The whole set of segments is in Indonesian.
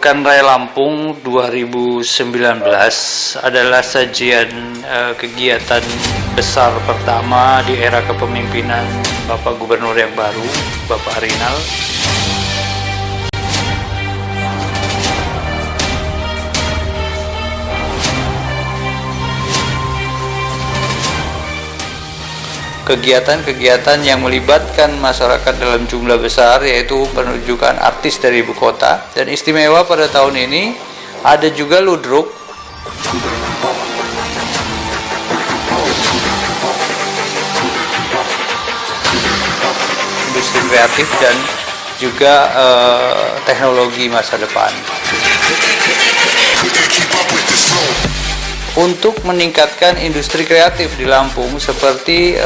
Pekan Raya Lampung 2019 adalah sajian kegiatan besar pertama di era kepemimpinan Bapak Gubernur yang baru, Bapak Arinal. Kegiatan-kegiatan yang melibatkan masyarakat dalam jumlah besar, yaitu penunjukan artis dari ibu kota. Dan istimewa pada tahun ini ada juga ludruk, industri kreatif, dan juga teknologi masa depan. Untuk meningkatkan industri kreatif di Lampung, seperti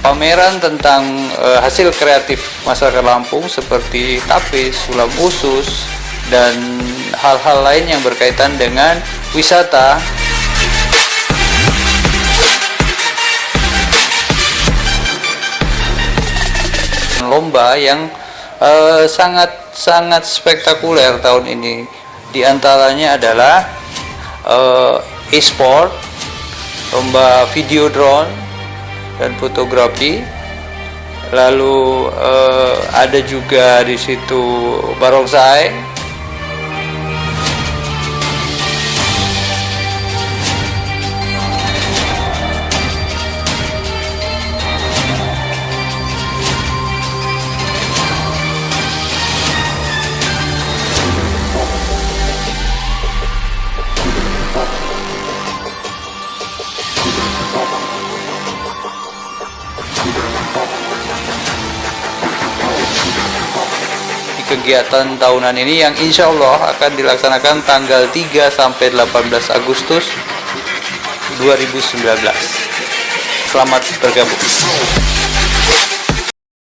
pameran tentang hasil kreatif masyarakat Lampung seperti tapis, sulam usus, dan hal-hal lain yang berkaitan dengan wisata. Lomba yang sangat spektakuler tahun ini, diantaranya adalah e-sport, lomba video drone dan fotografi. Lalu ada juga di situ barongsai. Kegiatan tahunan ini yang insya Allah akan dilaksanakan tanggal 3 sampai 18 Agustus 2019. Selamat bergabung.